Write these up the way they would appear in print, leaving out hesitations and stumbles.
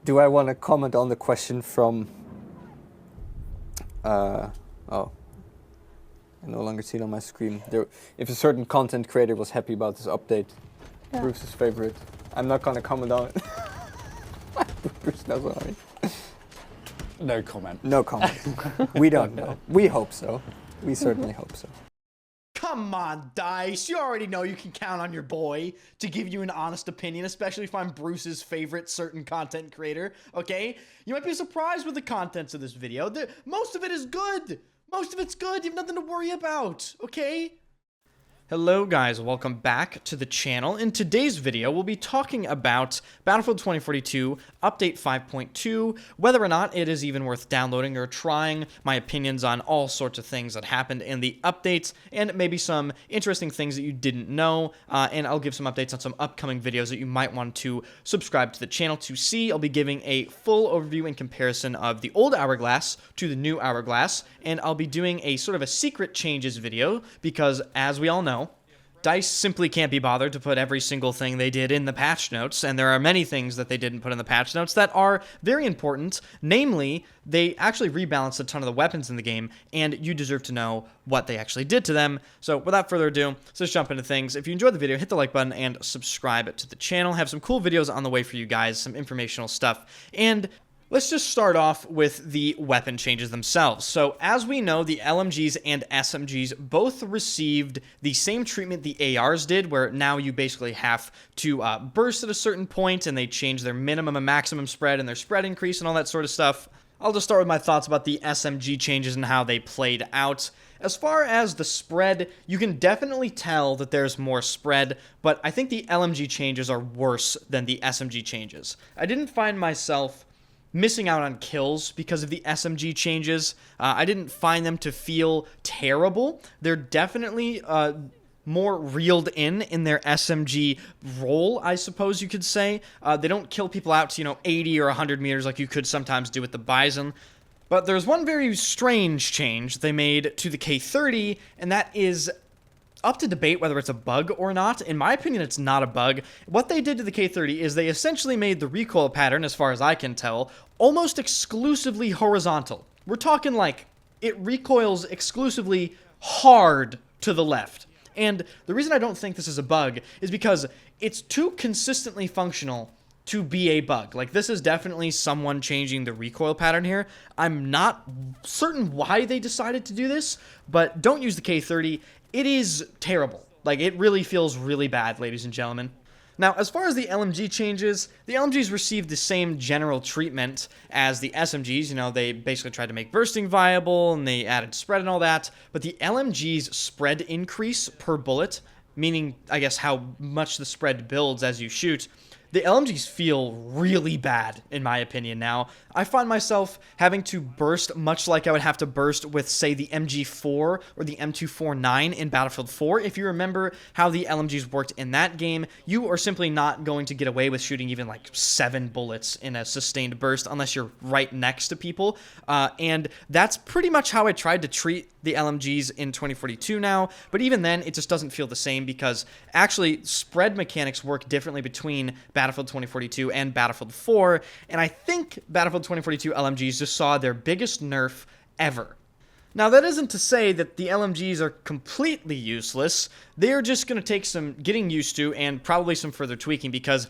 Do I want to comment on the question from... oh, I no longer see it on my screen. If a certain content creator was happy about this update, Bruce's favorite. I'm not going to comment on it. Bruce knows what I mean. No comment. No comment. We don't know. We hope so. We certainly hope so. Come on, Dice. You already know you can count on your boy to give you an honest opinion, especially if I'm Bruce's favorite certain content creator, okay? You might be surprised with the contents of this video. Most of it is good. Most of it's good. You have nothing to worry about, okay? Hello guys, welcome back to the channel. In today's video, we'll be talking about Battlefield 2042 Update 5.2, whether or not it is even worth downloading or trying, my opinions on all sorts of things that happened in the updates, and maybe some interesting things that you didn't know, and I'll give some updates on some upcoming videos that you might want to subscribe to the channel to see. I'll be giving a full overview and comparison of the old Hourglass to the new Hourglass, and I'll be doing a sort of a secret changes video, because as we all know, DICE simply can't be bothered to put every single thing they did in the patch notes, and there are many things that they didn't put in the patch notes that are very important. Namely, they actually rebalanced a ton of the weapons in the game, and you deserve to know what they actually did to them. So without further ado, let's just jump into things. If you enjoyed the video, hit the like button and subscribe to the channel. Have some cool videos on the way for you guys, some informational stuff, and let's just start off with the weapon changes themselves. So as we know, the LMGs and SMGs both received the same treatment the ARs did, where now you basically have to burst at a certain point, and they change their minimum and maximum spread and their spread increase and all that sort of stuff. I'll just start with my thoughts about the SMG changes and how they played out. As far as the spread, you can definitely tell that there's more spread, but I think the LMG changes are worse than the SMG changes. I didn't find myself missing out on kills because of the SMG changes. I didn't find them to feel terrible. They're definitely more reeled in their SMG role, I suppose you could say. They don't kill people out to, 80 or 100 meters like you could sometimes do with the Bison. But there's one very strange change they made to the K30, and that is up to debate whether it's a bug or not. In my opinion, it's not a bug. What they did to the K30 is they essentially made the recoil pattern, as far as I can tell, almost exclusively horizontal. We're talking like it recoils exclusively hard to the left. And the reason I don't think this is a bug is because it's too consistently functional to be a bug. Like, this is definitely someone changing the recoil pattern here. I'm not certain why they decided to do this, but don't use the K30. It is terrible. Like, it really feels really bad, ladies and gentlemen. Now, as far as the LMG changes, the LMGs received the same general treatment as the SMGs. They basically tried to make bursting viable, and they added spread and all that. But the LMG's spread increase per bullet, meaning, I guess, how much the spread builds as you shoot, the LMGs feel really bad, in my opinion now. I find myself having to burst much like I would have to burst with, say, the MG4 or the M249 in Battlefield 4. If you remember how the LMGs worked in that game, you are simply not going to get away with shooting even like 7 bullets in a sustained burst unless you're right next to people. And that's pretty much how I tried to treat the LMGs in 2042 now, but even then, it just doesn't feel the same because actually spread mechanics work differently between Battlefield 2042 and Battlefield 4, and I think Battlefield 2042 LMGs just saw their biggest nerf ever. Now, that isn't to say that the LMGs are completely useless. They're just going to take some getting used to and probably some further tweaking because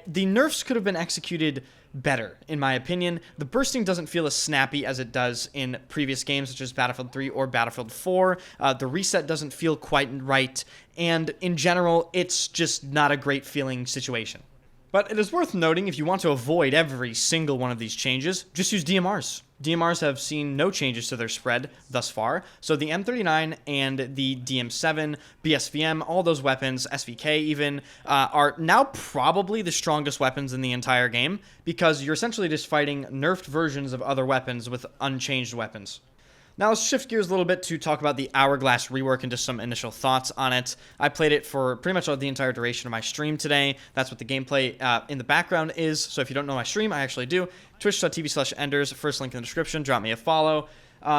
the nerfs could have been executed better, in my opinion. The bursting doesn't feel as snappy as it does in previous games, such as Battlefield 3 or Battlefield 4. The reset doesn't feel quite right, and in general, it's just not a great feeling situation. But it is worth noting, if you want to avoid every single one of these changes, just use DMRs. DMRs have seen no changes to their spread thus far, so the M39 and the DM7, BSVM, all those weapons, SVK even, are now probably the strongest weapons in the entire game, because you're essentially just fighting nerfed versions of other weapons with unchanged weapons. Now let's shift gears a little bit to talk about the Hourglass rework and just some initial thoughts on it. I played it for pretty much the entire duration of my stream today. That's what the gameplay in the background is. So if you don't know my stream, I actually do. Twitch.tv/Enders, first link in the description. Drop me a follow.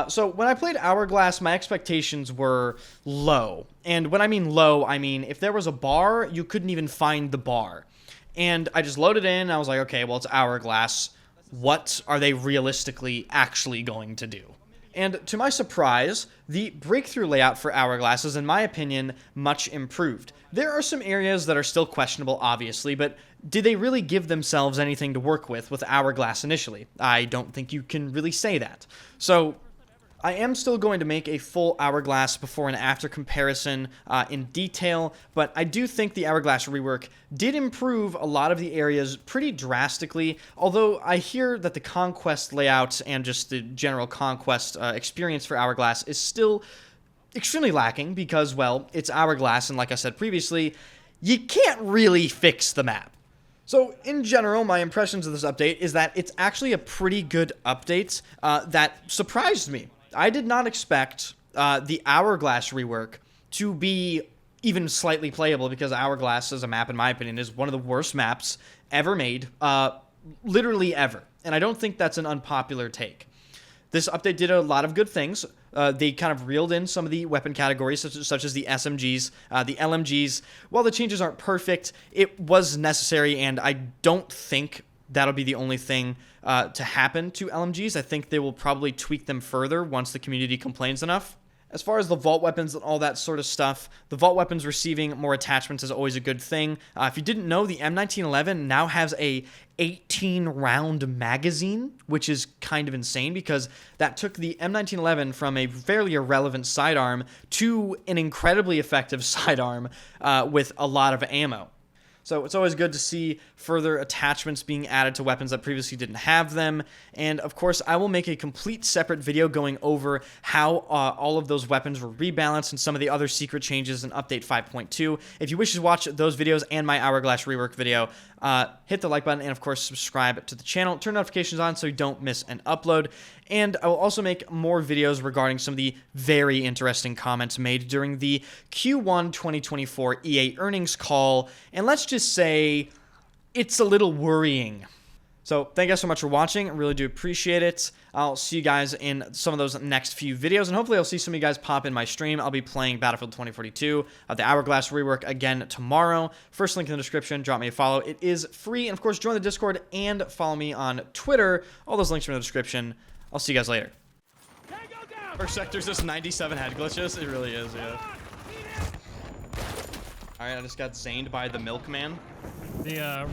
So when I played Hourglass, my expectations were low. And when I mean low, I mean if there was a bar, you couldn't even find the bar. And I just loaded in, and I was like, okay, well, it's Hourglass. what are they realistically actually going to do? And to my surprise, the breakthrough layout for Hourglass is, in my opinion, much improved. There are some areas that are still questionable, obviously, but did they really give themselves anything to work with Hourglass initially? I don't think you can really say that. So I am still going to make a full Hourglass before and after comparison in detail, but I do think the Hourglass rework did improve a lot of the areas pretty drastically, although I hear that the Conquest layout and just the general Conquest experience for Hourglass is still extremely lacking because, well, it's Hourglass, and like I said previously, you can't really fix the map. So, in general, my impressions of this update is that it's actually a pretty good update that surprised me. I did not expect the Hourglass rework to be even slightly playable because Hourglass as a map, in my opinion, is one of the worst maps ever made, literally ever. And I don't think that's an unpopular take. This update did a lot of good things. They kind of reeled in some of the weapon categories, such as the SMGs, the LMGs. While the changes aren't perfect, it was necessary, and I don't think that'll be the only thing to happen to LMGs. I think they will probably tweak them further once the community complains enough. As far as the vault weapons and all that sort of stuff, the vault weapons receiving more attachments is always a good thing. If you didn't know, the M1911 now has a 18-round magazine, which is kind of insane because that took the M1911 from a fairly irrelevant sidearm to an incredibly effective sidearm with a lot of ammo. So it's always good to see further attachments being added to weapons that previously didn't have them. And of course, I will make a complete separate video going over how all of those weapons were rebalanced and some of the other secret changes in Update 5.2. If you wish to watch those videos and my Hourglass rework video, hit the like button and of course subscribe to the channel. Turn notifications on so you don't miss an upload. And I will also make more videos regarding some of the very interesting comments made during the Q1 2024 EA earnings call. And let's just say it's a little worrying. So thank you guys so much for watching. I really do appreciate it. I'll see you guys in some of those next few videos, and hopefully I'll see some of you guys pop in my stream. I'll be playing Battlefield 2042, the Hourglass rework again tomorrow. First link in the description. Drop me a follow. It is free, and of course join the Discord and follow me on Twitter. All those links are in the description. I'll see you guys later. First sector's just 97 head glitches. It really is, yeah. Alright, I just got zaned by the milkman. The